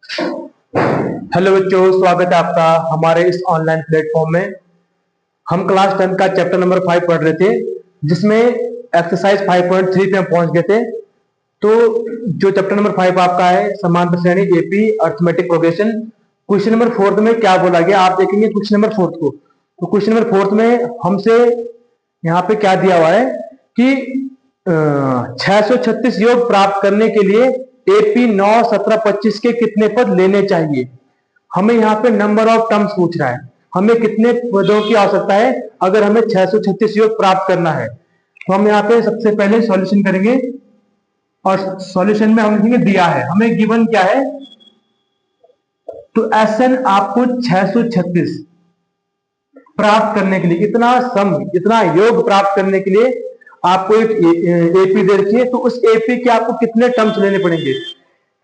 Hello बच्चों, स्वागत है आपका हमारे इस ऑनलाइन प्लेटफॉर्म में। हम क्लास 10 का चैप्टर नंबर 5 पढ़ रहे थे, जिसमें एक्सरसाइज 5.3 पे हम पहुंच गए थे। तो जो चैप्टर नंबर 5 आपका है समांतर श्रेणी AP arithmetic progression, question number 4 में क्या बोला गया आप देखेंगे क्वेश्चन नंबर 4 को। तो क्वेश्चन नंबर 4 में हमसे यहाँ पे क्या दिया हुआ है कि 636 योग प्राप्त करने के लिए एपी 9, 17, 25 के कितने पद लेने चाहिए। हमें यहाँ पे नंबर ऑफ टर्म्स पूछ रहा है, हमें कितने पदों की आवश्यकता है अगर हमें 636 योग प्राप्त करना है। तो हम यहाँ पे सबसे पहले सॉल्यूशन करेंगे और सॉल्यूशन में हम लिखेंगे दिया है, हमें गिवन क्या है। तो एसएन आपको 636 प्राप्त करने के लिए, इतना योग प्राप्त करने के लिए आपको एक एपी दे रखी है। तो उस एपी के आपको कितने टर्म्स लेने पड़ेंगे।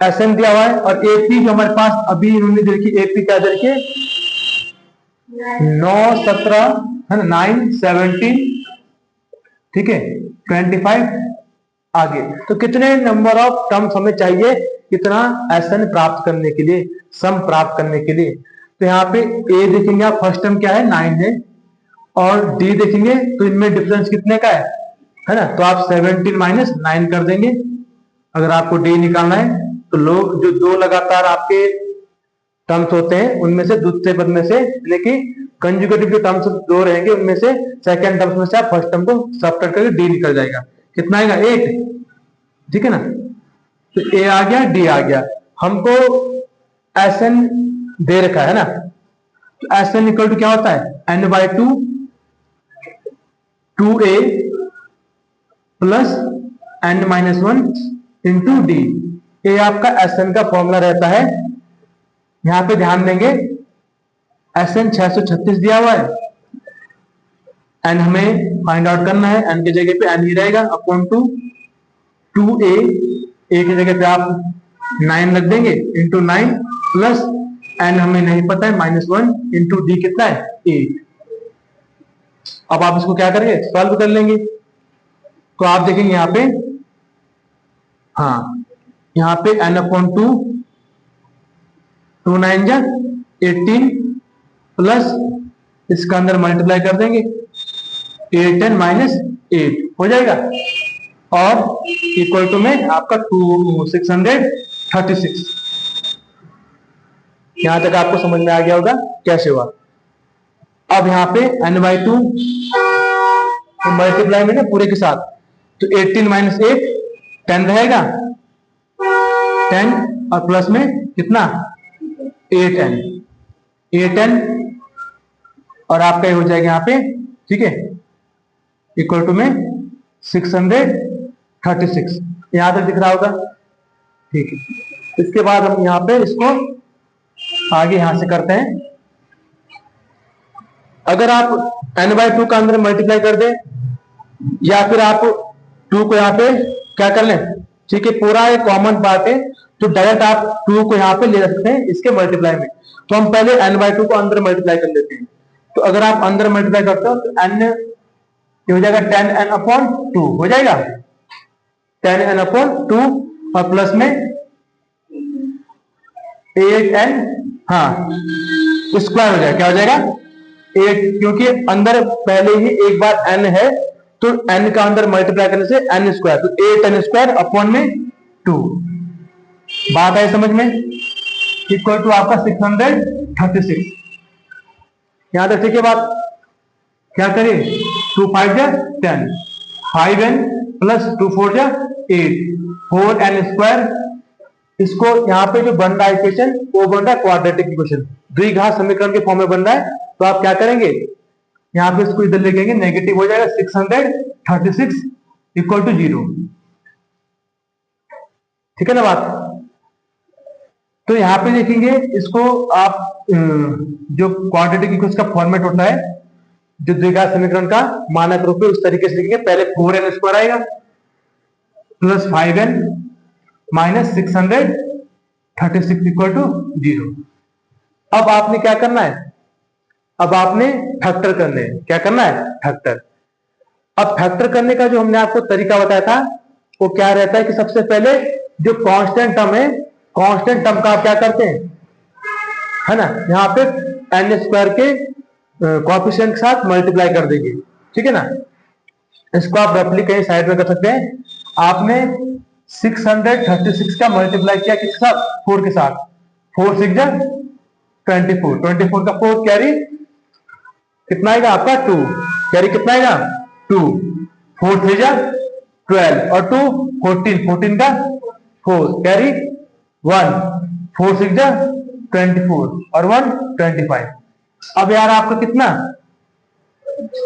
एसएन दिया हुआ है और एपी जो हमारे पास अभी इन्होंने दे रखी, एपी क्या दे रखी, 9, 17 है ना, 9, 17, ठीक है, 25 आगे। तो कितने नंबर ऑफ टर्म्स हमें चाहिए कितना एसएन प्राप्त करने के लिए, सम प्राप्त करने के लिए। तो यहाँ पे ए देखेंगे आप, फर्स्ट टर्म क्या है 9 है, और डी देखेंगे तो इनमें डिफरेंस कितने का है ना। तो आप 17 माइनस 9 कर देंगे अगर आपको डी निकालना है। तो लोग जो दो लगातार आपके टर्म्स होते हैं उनमें से दूसरे पद में से, लेकिन कंजुगेटिव जो टर्म्स दो रहेंगे उनमें से सेकंड टर्म्स में से आप फर्स्ट टर्म को सबट्रैक्ट करके डी निकल जाएगा। कितना आएगा 8, ठीक है ना। तो ए आ गया, डी आ गया, हमको एसएन दे रखा है ना। तो एसएन इक्वल टू क्या होता है n/2 2a plus n-1 into D. ये आपका एसएन का फॉर्मूला रहता है। यहां पे ध्यान देंगे एसएन 636 दिया हुआ है, एन हमें फाइंड आउट करना है, एन की जगह पे एन ही रहेगा अपॉन 2a, ए की जगह पे आप 9 रख देंगे इंटू 9 प्लस एन हमें नहीं पता है -1 इंटू डी कितना है 8। अब आप इसको क्या करेंगे, सॉल्व कर लेंगे। तो आप देखेंगे यहाँ पे, हाँ यहाँ पे n/2 2 9 जा 18 प्लस इसका अंदर मल्टीप्लाई कर देंगे 8 n माइनस 8 हो जाएगा, और इक्वल टू में आपका 636। यहां तक आपको समझ में आ गया होगा कैसे हुआ। अब यहाँ पे n/2 तो मल्टीप्लाई में ना पूरे के साथ, तो 18 माइनस 8 10 रहेगा, 10 और प्लस में कितना 8n और आपका ये हो जाएगा यहाँ पे, ठीक है, इक्वल टू में 636। यहां तक दिख रहा होगा, ठीक है। इसके बाद हम यहाँ पे इसको आगे यहां से करते हैं। अगर आप n/2 का अंदर मल्टीप्लाई कर दें या फिर आप 2 को यहाँ पे क्या कर लें, ठीक है, पूरा एक कॉमन पार्ट है तो डायरेक्ट आप 2 को यहाँ पे ले सकते हैं इसके मल्टीप्लाई में। तो हम पहले n/2 को अंदर मल्टीप्लाई कर लेते हैं। तो अगर आप अंदर मल्टीप्लाई करते हो तो n ये हो जाएगा 10n/2 हो जाएगा, 10n/2 और प्लस में 8n, हाँ स्क्वायर हो जाएगा, क्या हो जाएगा 8, क्योंकि अंदर पहले ही एक बार n है तो n का अंदर मल्टीप्लाई करने से n स्क्वायर, तो 8n² अपॉन में 2। बात आई समझ में, इक्वल टू आपका 636। यहां तक ठीक है बात। क्या करें, 2 5 जा 10, 5n प्लस 2 4 जा 8, 4n²। इसको यहाँ पे जो बन रहा है इक्वेशन वो बन रहा है क्वाड्रेटिक इक्वेशन, द्विघात समीकरण के फॉर्म में बन रहा है। तो आप क्या करेंगे, यहाँ पे इसको इधर लिखेंगे, नेगेटिव हो जाएगा 636 इक्वल टू 0, ठीक है ना बात। तो यहाँ पे देखेंगे इसको आप जो क्वाड्रेटिक इक्वेशन का फॉर्मेट होता है, जो द्विघात समीकरण का मानक रूप है, उस तरीके से लिखेंगे। पहले 4n² आएगा plus 5n minus 636 equal to 0। अब आपने क्या करना है, अब आपने फैक्टर करने हैं। क्या करना है, फैक्टर। अब फैक्टर करने का जो हमने आपको तरीका बताया था वो क्या रहता है कि सबसे पहले जो कांस्टेंट टर्म है कांस्टेंट टर्म का आप क्या करते हैं, है ना, यहाँ पे एन स्क्वायर के कोएफिशिएंट के साथ मल्टीप्लाई कर देंगे, ठीक है ना। इसको आप रफली कहीं साइड में कर सकते हैं। आपने 636 का मल्टीप्लाई किया किसके साथ, 4 के साथ, 4 6 जा 24, 24 का 4 कैरी कितना आएगा आपका 2, कैरी कितना आएगा 2, 4 3 जा 12 और 2 14, 14 का 4 कैरी 1, 4 6 जा 24 और 1 25। अब यार आपका कितना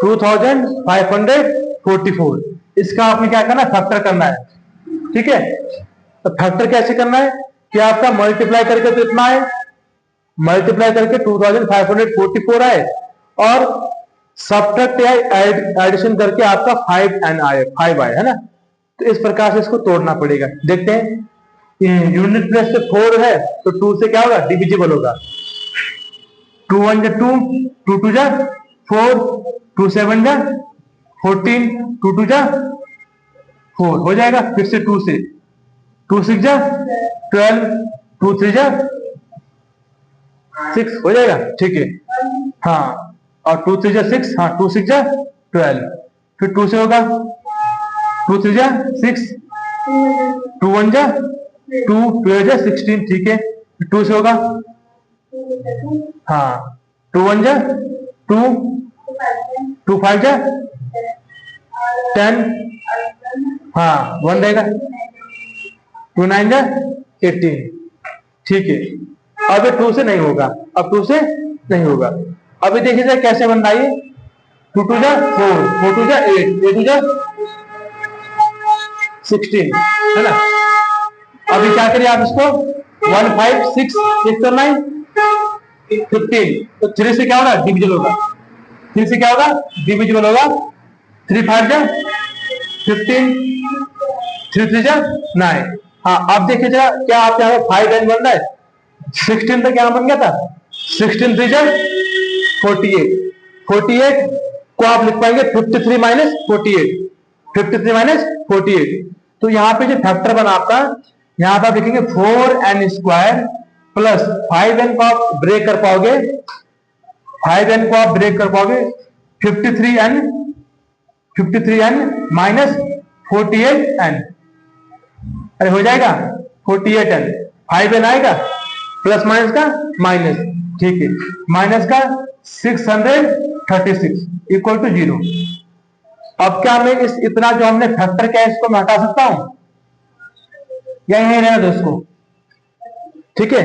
2544, इसका आपने क्या करना है, फैक्टर करना है, ठीक है। तो फैक्टर कैसे करना है कि आपका मल्टीप्लाई करके तो इतना है, मल्टीप्लाई करके 2544 आए और सब्ट्रैक्ट या एडिशन करके आपका 5 आए, है ना। तो इस प्रकार से इसको तोड़ना पड़ेगा। देखते हैं यूनिट प्लेस से 4 है तो 2 से क्या होगा, डिविजिबल होगा। 2 1 जा 2, 2 2 जा 4, 2 7 जा 14, 2 2 जा 4 हो जाएगा। फिर से 2 से 2 6 जा 12, 2 3 जा 6 हो जाएगा, ठीक है। हाँ, और 2 3 जा 6, हाँ 2 6 जा 12, फिर 2 से होगा 2 3 जा 6, 2 1 जा 2, 2 जा 16, ठीक है। फिर 2 से होगा, हाँ 2 1 जा 2, 2 5 जा 10, हाँ 1 रहेगा, 2 9 जा 18, ठीक है। अब 2 से नहीं होगा, अब 2 से नहीं होगा। अभी देखिए जाए कैसे बन रहा है, 2 2 जा 4, 4 2 जा 8, 8 2 जा 16, है ना। अभी क्या करिए आप इसको 1 5 6 6 9 15, तो 3 से क्या होगा, डिविजिबल होगा। 3 से क्या होगा, डिविजिबल होगा। 3 5 जा 15, 3 3 जा 9। हाँ अब देखिए जरा, क्या आप यहाँ 5 बन रहा है, 16 तक क्या बन गया था, 16 3 जा 48, 48 को आप लिख पाएंगे 53 माइनस 48, 53 माइनस 48। तो यहाँ पे जो फैक्टर बना आपका, यहाँ पे आप लिखेंगे 4n स्क्वायर प्लस 5n को आप ब्रेक कर पाओगे, 5n को आप ब्रेक कर पाओगे 53n माइनस 48n, अरे हो जाएगा 48n, 5n आएगा प्लस माइनस का माइनस, ठीक है, माइनस का 636 इक्वल टू 0। अब क्या मैं इस इतना जो हमने फैक्टर किया इसको मैं हटा सकता हूं या यहीं रहना दो इसको, ठीक है।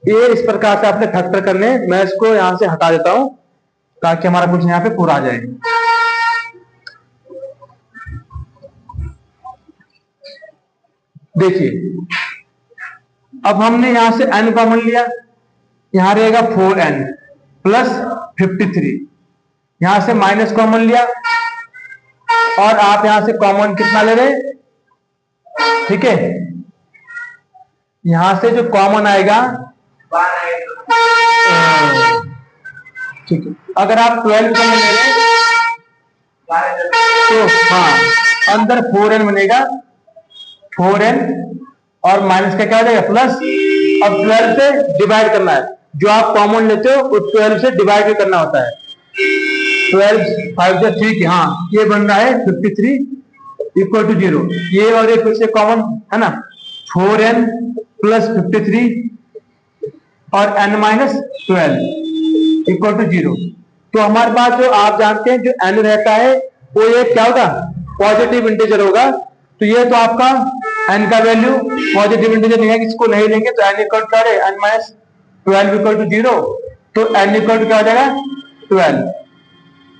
ये इस प्रकार से आपने फैक्टर करने, मैं इसको यहां से हटा देता हूं ताकि हमारा कुछ यहां पे पूरा आ जाए। देखिए अब हमने यहां से n कॉमन लिया, यहां रहेगा 4n प्लस 53, यहां से माइनस कॉमन लिया और आप यहां से कॉमन कितना ले रहे, ठीक है। यहां से जो कॉमन आएगा, ठीक है, अगर आप 12 कॉमन ले रहे तो हाँ अंदर 4n बनेगा, 4n और माइनस का क्या हो जाएगा प्लस। अब 12 से डिवाइड करना है, जो आप कॉमन लेते हो उस 12 से डिवाइड करना होता है। 12 5 जा, ठीक है, हाँ ये बन रहा है 53 इक्वल टू 0, ये और ये फिर से कॉमन है ना, 4n प्लस 53 और n माइनस 12 इक्वल टू 0। तो हमारे पास जो आप जानते हैं जो n रहता है वो ये क्या होगा, पॉजिटिव इंटीजर होगा। तो ये तो आपका n का वैल्यू पॉजिटिव इंटीजर नहीं है, इसको नहीं लेंगे तो n equal to n minus 12 equal to 0, तो n इक्वल टू क्या हो जाएगा 12।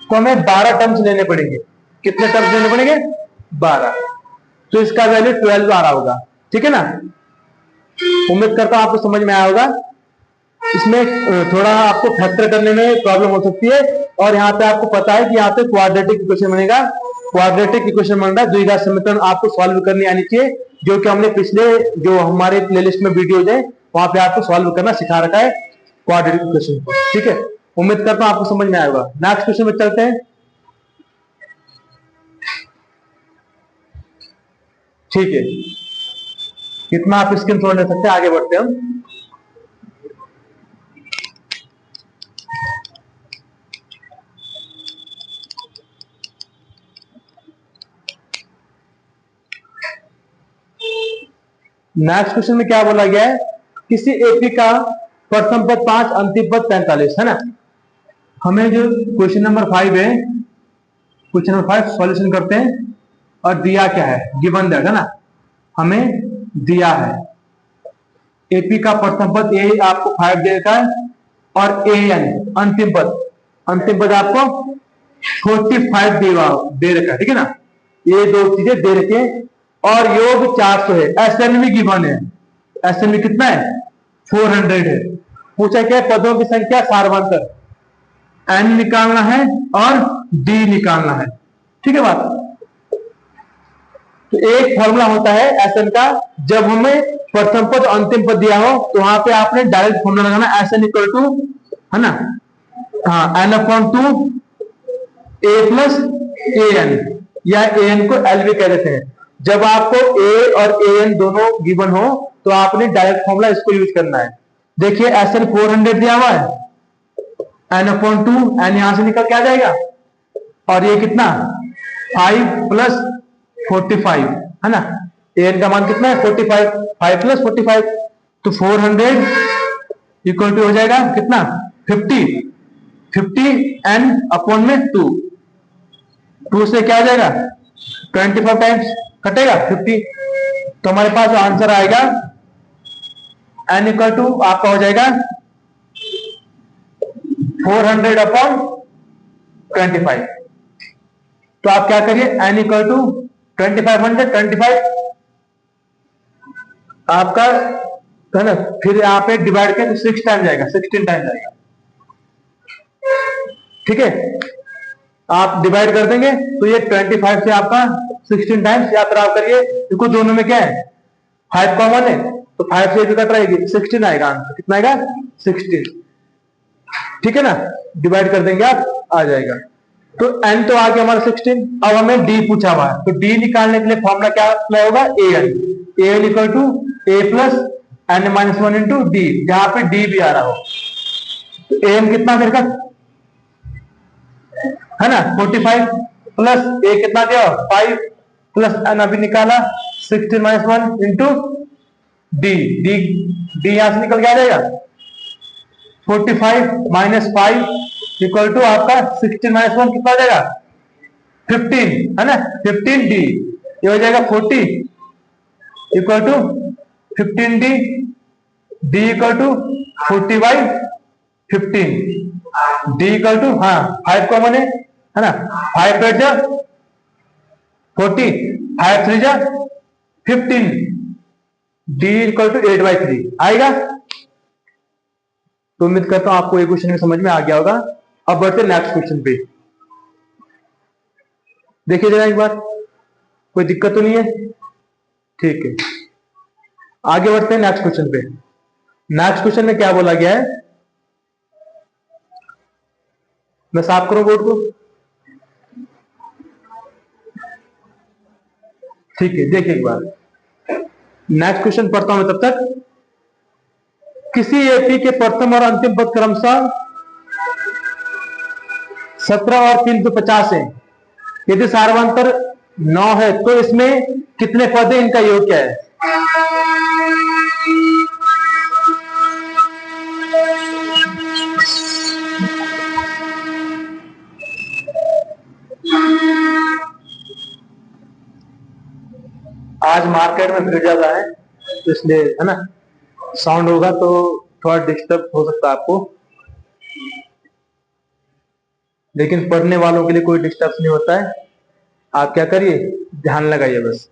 तो हमें 12 टर्म्स लेने पड़ेंगे, कितने टर्म्स लेने पड़ेंगे 12, तो इसका वैल्यू 12 आ रहा होगा, ठीक है ना। उम्मीद करता हूं आपको समझ में आया होगा। इसमें थोड़ा आपको फैक्टर करने में प्रॉब्लम हो सकती है, और यहाँ पे आपको पता है कि यहाँ पे क्वाड्रेटिक इक्वेशन बनेगा, क्वाड्रेटिक इक्वेशन बन रहा है, द्विघात समीकरण आपको सॉल्व करनी आनी चाहिए, जो कि हमने पिछले जो हमारे प्लेलिस्ट में वीडियोज है वहां पे आपको सॉल्व करना सिखा रखा है क्वाड्रेटिक इक्वेशन को, ठीक है। उम्मीद करता हूं आपको समझ में आएगा। नेक्स्ट क्वेश्चन में चलते हैं, ठीक है। इतना आप स्क्रीनशॉट ले सकते हैं। आगे बढ़ते हैं हम। नेक्स्ट क्वेश्चन में क्या बोला गया है, किसी एपी का प्रथम पद 5, अंतिम पद 45 है ना। हमें जो क्वेश्चन नंबर 5 है, क्वेश्चन नंबर 5 सॉल्यूशन करते हैं। और दिया क्या है, गिवन दैट है ना, हमें दिया है एपी का प्रथम पद ए आपको 5 दे रखा है, और ए एन अंतिम पद आपको 45 दे रखा है, ठीक है ना। ये दो चीजें दे रखे हैं और योग 400 है। एसएन भी गिवन है, एसएन भी कितना है 400 है। पूछा क्या है, पदों की संख्या सार्वंतर एन निकालना है और डी निकालना है, ठीक है बात। तो एक फॉर्मूला होता है एसएन का, जब हमें प्रथम पद अंतिम पद दिया हो तो वहां पे आपने डायरेक्ट फॉर्मूला लगाना, एसएन इक्वल टू है ना, हाँ N upon 2 A plus A N, या ए एन को एल भी कह देते हैं। जब आपको ए और ए एन दोनों गिवन हो तो आपने डायरेक्ट फॉर्मूला इसको यूज करना है। देखिए एसएन 400 दिया हुआ है, एन अपॉन 2, एन यहां से निकल के आ जाएगा, और ये कितना 5 प्लस 45 है ना। एन का मान कितना है 45, 5 प्लस 45, तो 400 इक्वल टू हो जाएगा कितना 50 एन अपॉन में 2 से क्या आ जाएगा 25 टाइम्स कटेगा 50, तो हमारे पास आंसर आएगा एन इक्वल टू आपका हो जाएगा 400 अपॉन 25। तो आप क्या करिए, एन इक्वल टू 2500 आपका है ना, फिर यहाँ पे डिवाइड करें तो 6 टाइम जाएगा, 16 टाइम जाएगा, ठीक है। आप डिवाइड कर देंगे तो ये 25 से आपका 16 टाइम्स यात्रा आप करिए, क्योंकि दोनों में क्या है 5 कॉमन है, तो 5 से भी कट रहेगी, 16 आएगा आंसर। कितना आएगा 16, ठीक है ना। डिवाइड कर देंगे आप, आ जाएगा। तो n तो आ गया हमारा 16। अब हमें d पूछा हुआ है, तो d निकालने के लिए फॉर्मूला क्या अप्लाई होगा, an equal to a plus n minus 1 into d, जहां पे d भी आ रहा हो। तो an कितना फिर का है ना 45 प्लस a कितना दिया 5 प्लस n अभी निकाला 16 माइनस 1 इंटू डी, डी यहां से निकल के आ जाएगा 45 माइनस 5 इक्वल टू आपका 16 माइनस 1 कितना आ जाएगा 15 है ना, 15 डी, ये हो जाएगा 40 equal to 15 d, d equal to 40 by 15, d equal to हाँ 5 कॉमन है ना, 5 8 जा 40, 5 3 जा 15, डी इक्वल टू 8 बाई 3 आएगा। तो उम्मीद करता हूं आपको ये क्वेश्चन समझ में आ गया होगा। अब बढ़ते नेक्स्ट क्वेश्चन पे, देखिए जरा एक बार, कोई दिक्कत तो नहीं है, ठीक है। आगे बढ़ते हैं नेक्स्ट क्वेश्चन पे। नेक्स्ट क्वेश्चन में क्या बोला गया है, मैं साफ करूं बोर्ड को, ठीक है। देखिए एक बार नेक्स्ट क्वेश्चन पढ़ता हूं तब तक। किसी एपी के प्रथम और अंतिम पद क्रमशः 17 और 350 है। यदि सार्वंतर 9 है तो इसमें कितने पद है, इनका योग क्या है। आज मार्केट में भीड़ ज्यादा है तो इसलिए है ना, साउंड होगा तो थोड़ा डिस्टर्ब हो सकता है आपको, लेकिन पढ़ने वालों के लिए कोई डिस्टर्ब नहीं होता है। आप क्या करिए, ध्यान लगाइए बस।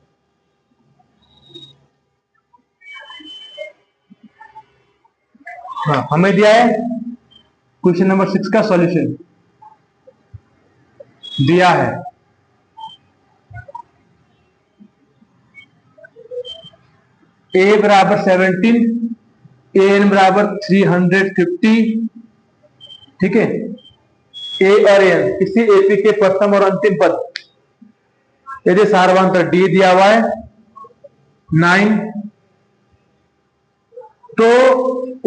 हाँ, हमें दिया है क्वेश्चन नंबर 6 का सॉल्यूशन दिया है। ए बराबर 17, ए एन बराबर 350, ठीक है। ए और एन किसी एपी के प्रथम और अंतिम पद, यदि सार्वंतर डी दिया हुआ है 9, तो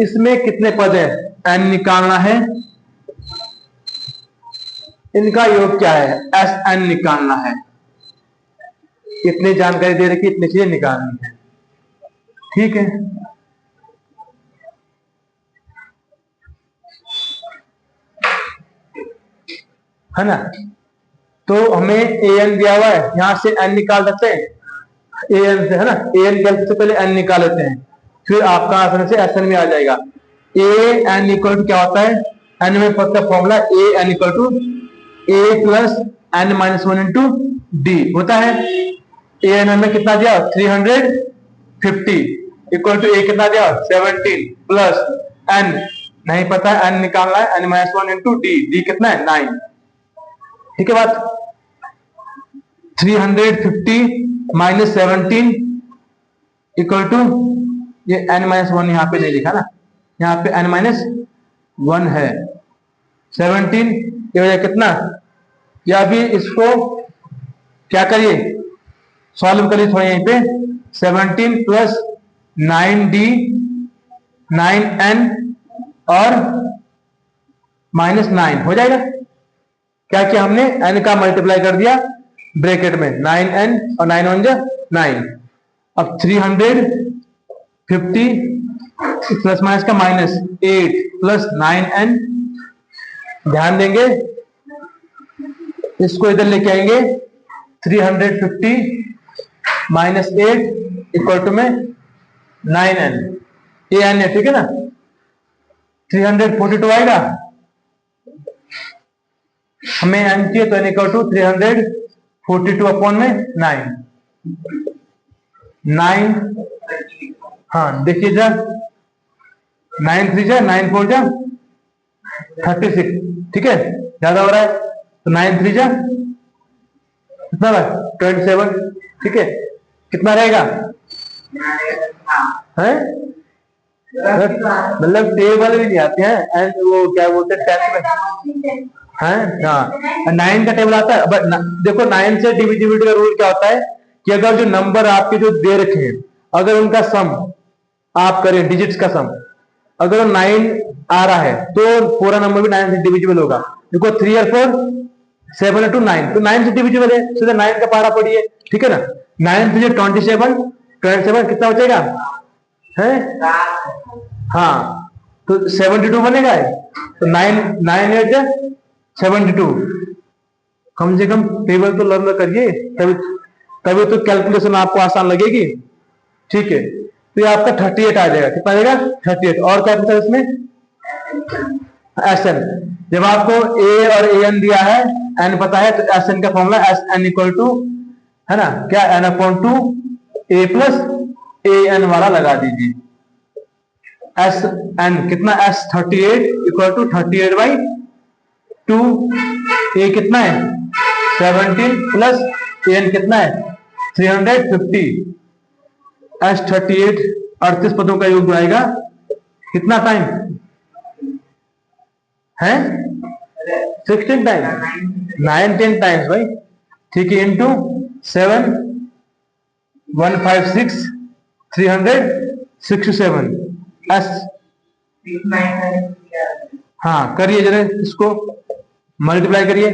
इसमें कितने पद है, n निकालना है, इनका योग क्या है, Sn निकालना है। इतनी जानकारी दे रखी, इतनी चीजें निकालनी है, ठीक है। है ना, तो हमें an दिया हुआ है, यहां से n निकाल सकते हैं an से, है ना, an निकालने से पहले n निकाल लेते हैं, फिर आपका आसानी से Sn में आ जाएगा। an इक्वल टू क्या होता है, n में पद का formula an equal to a plus n minus one into D होता है। an हमें कितना दिया, 350 इक्वल टू a कितना दिया, 17 प्लस n नहीं पता है, n निकालना है, n minus one into D कितना है, 9। ठीक है बात, 350 माइनस 17 इक्वल टू, ये n माइनस वन यहाँ पे नहीं लिखा ना, यहाँ पे n माइनस वन है, 17 ये हो जाए कितना, या अभी इसको क्या करिए, सॉल्व करिए थोड़ा यहीं पे, 17 प्लस 9d 9n और माइनस 9 हो जाएगा। क्या किया हमने, n का मल्टीप्लाई कर दिया ब्रैकेट में, 9n और 9 1 9। अब 350 प्लस माइनस का माइनस 8 प्लस 9n, ध्यान देंगे इसको इधर लेके आएंगे, 350 माइनस 8 इक्वल टू में 9n, ये n है, ठीक है ना, 342 आएगा, हमें n चाहिए तो n इक्वल टू 342 अपॉन में 9, हाँ देखिए जा, 9 3 जा 9 4 जा 36, ठीक है, ज्यादा हो रहा है तो 9 3 जा कितना रहा, 27, ठीक है, कितना रहेगा है, मतलब टेबल भी नहीं आते हैं, एंड वो क्या बोलते हैं टेंथ में, हाँ 9 का टेबल आता है, बट देखो 9 से डिविजिबिलिटी का रूल क्या होता है कि अगर जो नंबर आपके जो दे रखे हैं, अगर उनका सम आप करें, डिजिट्स का सम अगर 9 आ रहा है तो पूरा नंबर भी 9 से डिविजिबल होगा। देखो 3 और 4 7 टू 9, तो 9 से डिविजिबल है, सीधा 9 का पहाड़ा पढ़िए, ठीक है ना, 9 से 27 कितना बचेगा है, हाँ तो 72 बनेगा, तो 9 8 72, कम से कम टेबल तो लर्न करिए, तभी तभी तो कैलकुलेशन आपको आसान लगेगी, ठीक है। तो ये आपका 38 आ जाएगा, कितना आ जाएगा 38, और क्या पूछा इसमें, एस एन, जब आपको ए और ए एन दिया है, एन पता है, तो एस एन का formula S N equal to, है ना, क्या N upon two A plus A N वाला लगा दीजिए, एस एन कितना, S 38 equal to 38 by 2, A कितना है 17 प्लस एन कितना है 350, एस 38 38 पदों का योग आएगा, कितना टाइम है 16 टाइम्स, 9 10 टाइम्स भाई, ठीक है, इंटू 7 156 367 एस, हाँ करिए जरा इसको मल्टीप्लाई करिए,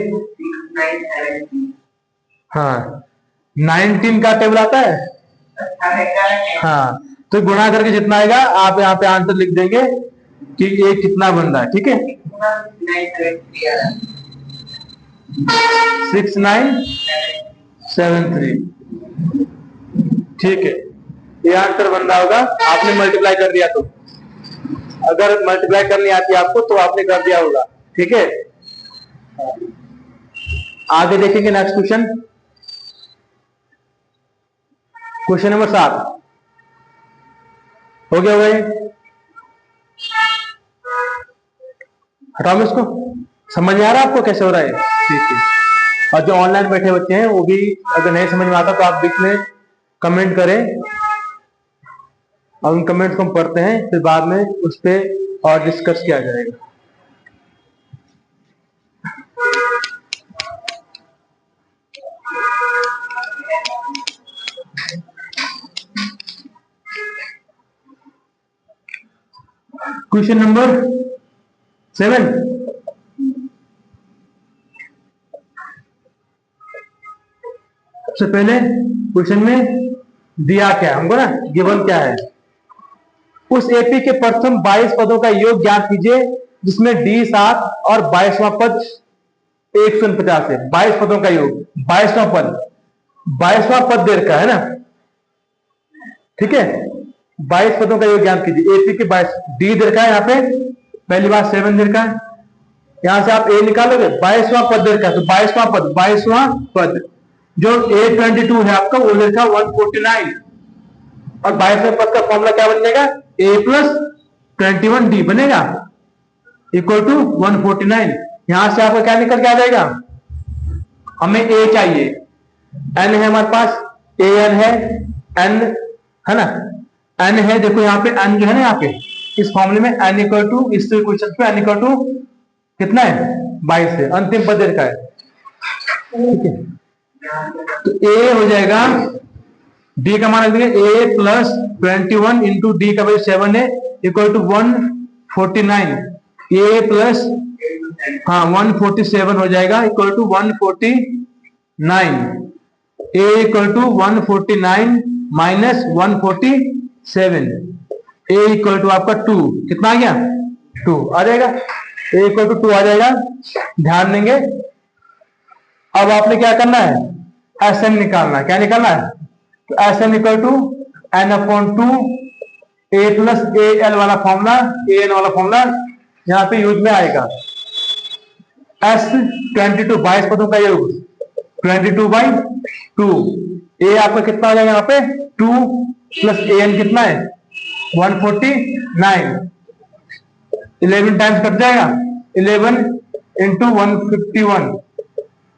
हाँ 19 का टेबल आता है, हाँ तो गुणा करके जितना आएगा आप यहाँ पे आंसर लिख देंगे कि ये कितना बन रहा है, ठीक है, 6973, ठीक है, ये आंसर बन रहा होगा, आपने मल्टीप्लाई कर दिया, तो अगर मल्टीप्लाई करनी आती है आपको तो आपने कर दिया होगा, ठीक है। आगे देखेंगे नेक्स्ट क्वेश्चन, क्वेश्चन नंबर 7 हो गया, हुए हटाओ इसको, समझ में आ रहा है आपको कैसे हो रहा है, ठीक है। और जो ऑनलाइन बैठे बच्चे हैं वो भी अगर नहीं समझ में आता तो आप बीच में कमेंट करें, और उन कमेंट्स को हम पढ़ते हैं, फिर बाद में उस पर और डिस्कस किया जाएगा। Question number 7। सबसे पहले क्वेश्चन में दिया क्या हमको ना, गिवन क्या है, उस एपी के प्रथम 22 पदों का योग ज्ञात कीजिए जिसमें डी 7 और 22वां पद 149 है। 22 पदों का योग, 22वां पद, 22वां पद दे रखा है ना, ठीक है। 22 पदों का योग ज्ञात कीजिए, एपी के 22, डी दे रखा है यहाँ पे, पहली बात 7 दे रखा है, यहां से आप ए निकालोगे, 22वां पद दे रखा है, तो 22वां पद, 22वां पद जो A22 है आपका, वो लिखा 149, और 22वें पद का फॉर्मूला क्या बनेगा, A प्लस 21D बनेगा इक्वल टू 149। यहां से आपका क्या निकल के आ जाएगा, हमें A चाहिए, N है हमारे पास, AN है, N है ना, N है, देखो यहाँ पे N जो है ना, यहाँ पे इस फॉर्मूले में N इक्वल टू, इस क्वेश्चन पे N इक्वल टू कितना है, 22 है, अंतिम पद का है, ठीक है। तो A हो जाएगा, D का मान रख देंगे A प्लस 21 इंटू डी का वैल्यू 7 है इक्वल टू 149, A प्लस 147 हो जाएगा equal to 149, A equal to 149 minus 147, A equal to आपका 2, कितना आ गया, 2 आ जाएगा, A इक्वल टू 2 आ जाएगा। ध्यान देंगे, अब आपने क्या करना है, Sn निकालना है, क्या निकालना है, तो Sn equal to n/2 A plus AL वाला फॉर्मूला, AN वाला फॉर्मूला यहां पे यूज में आएगा। S22 22 पदों का योग 22/2, A आपका कितना हो जाएगा यहाँ पे 2 प्लस AN कितना है 149, 11 टाइम्स कट जाएगा, 11 इंटू 151,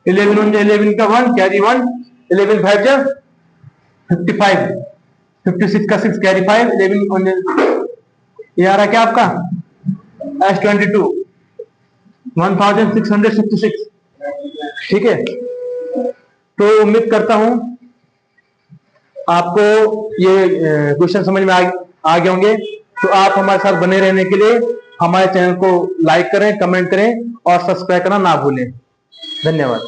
11 का 1 कैरी 1, 11 5 जा 55, 56 का 6 कैरी 5, 11 ये आ रहा क्या आपका S22 1666, ठीक है। तो उम्मीद करता हूं आपको ये क्वेश्चन समझ में आ गए होंगे। तो आप हमारे साथ बने रहने के लिए हमारे चैनल को लाइक करें, कमेंट करें और सब्सक्राइब करना ना भूलें। धन्यवाद।